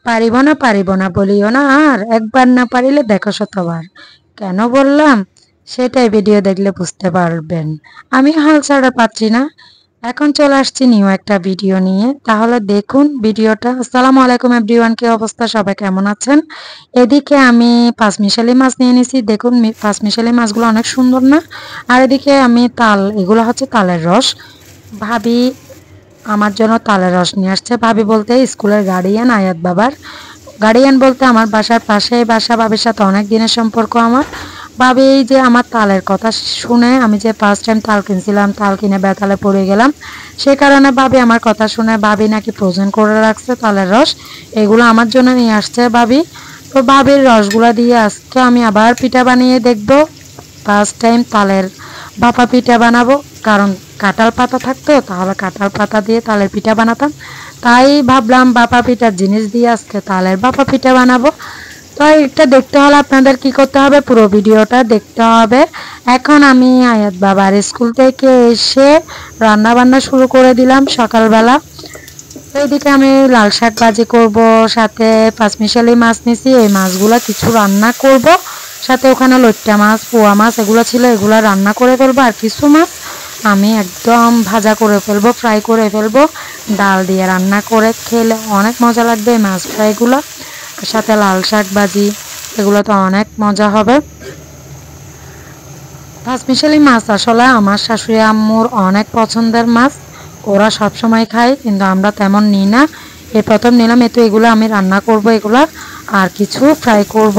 পারিব না বলিও না, আর একবার না পারিলে দেখো শতবার। কেন বললাম সেটাই ভিডিও দেখলে বুঝতে পারবেন। আমি হাল ছাড়া পাচ্ছি না। এখন চলে আসছি নিউ একটা ভিডিও নিয়ে, তাহলে দেখুন ভিডিওটা। আসসালামু আলাইকুম এভরিওয়ান, কি অবস্থা, সবাই কেমন আছেন? এদিকে আমি পাঁচমিশালি মাছ নিয়ে নিছি। দেখুন পাঁচমিশালি মাছগুলো অনেক সুন্দর না? আর এদিকে আমি এগুলো হচ্ছে তালের রস। ভাবি আমার জন্য তালের রস নিয়ে আসছে। ভাবি বলতে স্কুলের গার্ডিয়ান, আয়াত বাবার গার্ডিয়ান বলতে আমার বাসার পাশেই বাসা। ভাবির সাথে অনেক দিনের সম্পর্ক আমার। ভাবি এই যে আমার তালের কথা শুনে, আমি যে ফার্স্ট টাইম তাল কিনছিলাম, তাল কিনে বেতালে পড়ে গেলাম, সে কারণে ভাবি আমার কথা শুনে ভাবি নাকি ফ্রোজেন করে রাখছে তালের রস, এগুলো আমার জন্য নিয়ে আসছে ভাবি। তো ভাবির রসগুলো দিয়ে আজকে আমি আবার পিঠা বানিয়ে দেখব। ফার্স্ট টাইম তালের ভাপা পিঠা বানাবো, কারণ কাঁঠাল পাতা থাকতো, তাহলে কাঁঠাল পাতা দিয়ে তালের পিঠা বানাতাম। তাই ভাবলাম ভাপা পিঠার জিনিস দিয়ে আজকে তালের ভাপা পিঠা বানাবো। তো এটা দেখতে হলে আপনাদের কি করতে হবে, পুরো ভিডিওটা দেখতে হবে। এখন আমি আয়াত বাবার স্কুল থেকে এসে রান্না বান্না শুরু করে দিলাম সকালবেলা। এইদিকে আমি লাল শাক ভাজি করব, সাথে পাঁচমিশালি মাছ নিছি, এই মাছগুলো কিছু রান্না করব। সাথে ওখানে লইট্টা মাছ, পোয়া মাছ এগুলো ছিল, এগুলো রান্না করে ফেলবো। আর কিছু মাছ আমি একদম ভাজা করে ফেলবো, ফ্রাই করে ফেলবো। ডাল দিয়ে রান্না করে খেলে অনেক মজা লাগবে এই মাছ ফ্রাইগুলো। সাথে লাল শাক ভাজি, এগুলো তো অনেক মজা হবে। পাঁচমিশালি মাছ আসলে আমার শাশুড়ি আম্মুর অনেক পছন্দের মাছ। ওরা সব সময় খায়, কিন্তু আমরা তেমন নিই না। এই প্রথম নিলাম। তো এগুলো আমি রান্না করব, এগুলা আর কিছু ফ্রাই করব।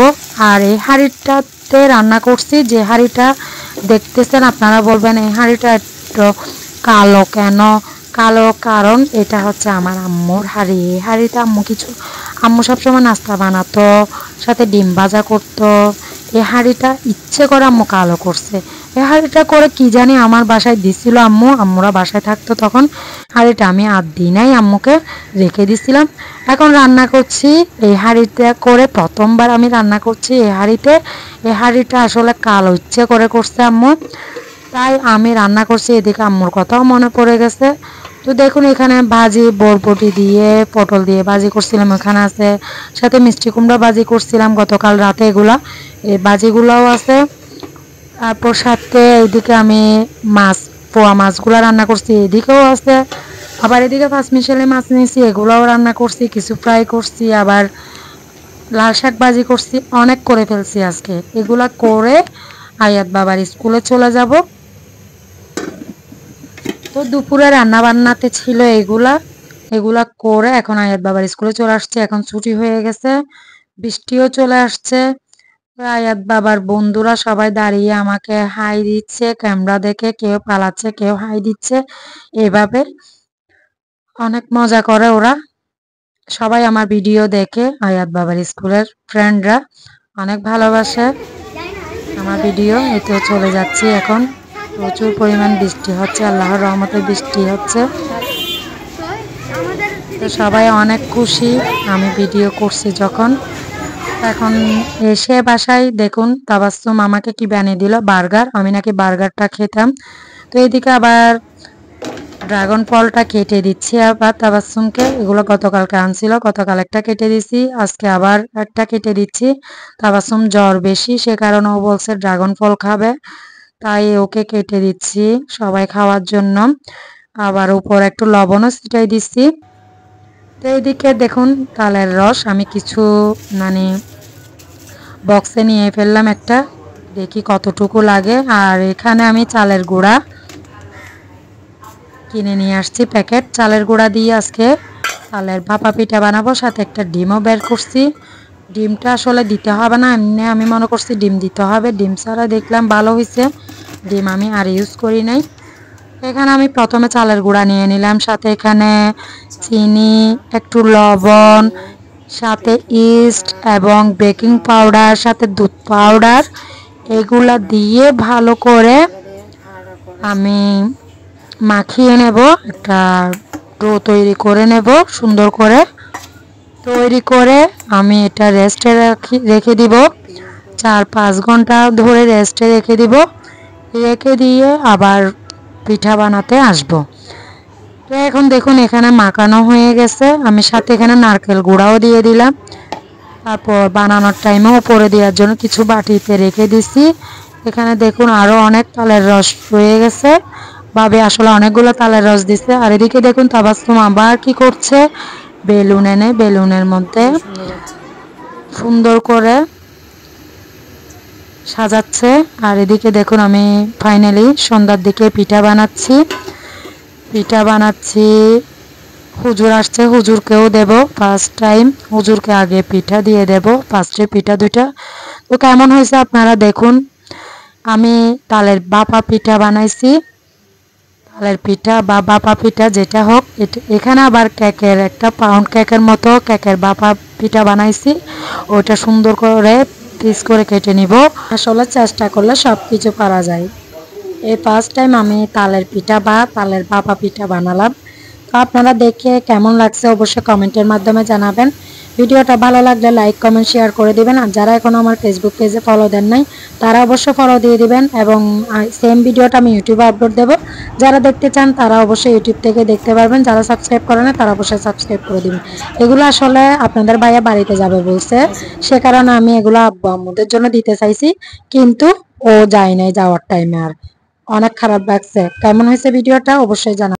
আর এই হাঁড়িটাতে রান্না করছি, যে হাঁড়িটা দেখতেছেন আপনারা বলবেন এই হাঁড়িটা একটু কালো কেন? কালো কারণ এটা হচ্ছে আমার আম্মুর হাঁড়ি। এই হাঁড়িটা আম্মু সবসময় নাস্তা বানাতো, সাথে ডিম ভাজা করতো। এই হাঁড়িটা ইচ্ছে করে আম্মু কালো করছে। এই হাঁড়িটা করে কি জানি আমার বাসায় দিছিল আম্মুরা বাসায় থাকতো তখন। হাঁড়িটা আমি আর দিই নাই, আম্মুকে রেখে দিছিলাম। এখন রান্না করছি এই হাঁড়িটা করে, প্রথমবার আমি রান্না করছি এই হাঁড়িতে। এই হাঁড়িটা আসলে কালো ইচ্ছে করে করছে আম্মু, তাই আমি রান্না করছি। এদিকে আম্মুর কথাও মনে পড়ে গেছে। তো দেখুন এখানে ভাজি বরবটি দিয়ে পটল দিয়ে ভাজি করছিলাম, এখানে আছে। সাথে মিষ্টি কুমড়া ভাজি করছিলাম গতকাল রাতে, এগুলা এই ভাজিগুলোও আছে। তারপর সাথে এদিকে আমি পোয়া মাছগুলো রান্না করছি, এদিকেও আছে। আবার এদিকে পাঁচমিশালি মাছ নিয়েছি, এগুলোও রান্না করছি, কিছু ফ্রাই করছি, আবার লাল শাক ভাজি করছি। অনেক করে ফেলছি আজকে। এগুলা করে আয়াত বাবার স্কুলে চলে যাব। তো দুপুরে রান্না বান্নাতে ছিল এগুলা করে এখন আয়াত বাবার স্কুলে চলে আসছে। এখন ছুটি হয়ে গেছে, বৃষ্টিও চলে আসছে। আয়াত বাবার বন্ধুরা সবাই দাঁড়িয়ে আমাকে হাই দিচ্ছে, ক্যামেরা দেখে কেউ পালাচ্ছে, কেউ হাই দিচ্ছে। এভাবে অনেক মজা করে ওরা। সবাই আমার ভিডিও দেখে, আয়াত বাবার স্কুলের ফ্রেন্ডরা অনেক ভালোবাসে আমার ভিডিও। এতেও চলে যাচ্ছি এখন। প্রচুর পরিমাণ বৃষ্টি হচ্ছে, আল্লাহর রহমতে বৃষ্টি হচ্ছে। তো সবাই অনেক খুশি আমি ভিডিও করছি যখন। এখন এসে বাসায় দেখুন তাবাসসুম আমাকে কি বানিয়ে দিল, বার্গার। আমি নাকি বার্গারটা খেতাম। তো এদিকে আবার ড্রাগন ফলটা কেটে দিচ্ছি আবার তাবাসসুমকে। এগুলো গতকালকে আনছিল, গতকাল একটা কেটে দিছি, আজকে আবার একটা কেটে দিচ্ছি। তাবাসসুম জ্বর বেশি, সে কারণে ও বলছে ড্রাগন ফল খাবে, তাই ওকে কেটে দিচ্ছি সবাই খাওয়ার জন্য। আবার উপর একটু লবণও ছিটাই দিচ্ছি। তো এইদিকে দেখুন তালের রস আমি কিছু বক্সে নিয়ে ফেললাম একটা, দেখি কতটুকু লাগে। আর এখানে আমি চালের গুঁড়া কিনে নিয়ে আসছি, প্যাকেট চালের গুঁড়া দিয়ে আজকে তালের ভাপা পিঠা বানাবো। সাথে একটা ডিমও বের করছি। ডিমটা আসলে দিতে হবে না, এমনি আমি মনে করছি ডিম দিতে হবে, ডিম ছাড়া দেখলাম ভালো হয়েছে, ডিম আমি আর ইউজ করি নাই। এখানে আমি প্রথমে চালের গুঁড়া নিয়ে নিলাম, সাথে এখানে চিনি, একটু লবণ, সাথে ইস্ট এবং বেকিং পাউডার, সাথে দুধ পাউডার, এগুলা দিয়ে ভালো করে আমি মাখিয়ে নেব। একটা ডো তৈরি করে নেব সুন্দর করে। তৈরি করে আমি এটা রেস্টে রেখে দিব, 4-5 ঘন্টা ধরে রেস্টে রেখে দিব। রেখে দিয়ে আবার পিঠা বানাতে আসব। তো এখন দেখুন এখানে মাখানো হয়ে গেছে, আমি সাথে এখানে নারকেল গুঁড়াও দিয়ে দিলাম। তারপর বানানোর টাইমে উপরে দেওয়ার জন্য কিছু বাটিতে রেখে দিছি। এখানে দেখুন আরো অনেক তালের রস হয়ে গেছে, ভাবে আসলে অনেকগুলো তালের রস দিছে। আর এদিকে দেখুন তাবাসসুম আবার কি করছে, বেলুন এনে বেলুনের মধ্যে সুন্দর করে সাজাচ্ছে। আর এদিকে দেখুন আমি ফাইনালি সন্ধ্যার দিকে পিঠা বানাচ্ছি। হুজুর আসছে, হুজুরকেও দেব ফার্স্ট টাইম, হুজুরকে আগে পিঠা দিয়ে দেব, ফার্স্টে পিঠা দুইটা। তো কেমন হয়েছে আপনারা দেখুন। আমি তালের বাপা পিঠা বানাইছি, তালের পিঠা বা বাপা পিঠা যেটা হোক। এখানে আবার কেকের একটা পাউন্ড কেকের মতো কেকের বাপা পিঠা বানাইছি, ওটা সুন্দর করে পিস করে কেটে নিব। আসলে চেষ্টা করলে সব কিছু পারা যায়। এই ফার্স্ট টাইম আমি তালের পিঠা বা তালের বাপা পিঠা বানালাম। তো আপনারা দেখে কেমন লাগছে অবশ্যই কমেন্টের মাধ্যমে জানাবেন। ভিডিওটা ভালো লাগলে লাইক কমেন্ট শেয়ার করে দিবেন। আর যারা এখনো আমার ফেসবুক পেজে ফলো দেন নাই তারা অবশ্যই ফলো দিয়ে দিবেন। এবং সেম ভিডিওটা আমি ইউটিউবে আপলোড দেব, যারা দেখতে চান তারা অবশ্যই ইউটিউব থেকে দেখতে পারবেন, যারা সাবস্ক্রাইব করে না তারা অবশ্যই সাবস্ক্রাইব করে দিবেন। এগুলো আসলে আপনাদের ভাইয়া বাড়িতে যাবে বলছে, সে কারণে আমি এগুলো আব্বু আম্মুদের জন্য দিতে চাইছি, কিন্তু ও যায় নাই যাওয়ার টাইমে। আর অনেক খারাপ লাগছে। কেমন হয়েছে ভিডিওটা অবশ্যই জানাবেন।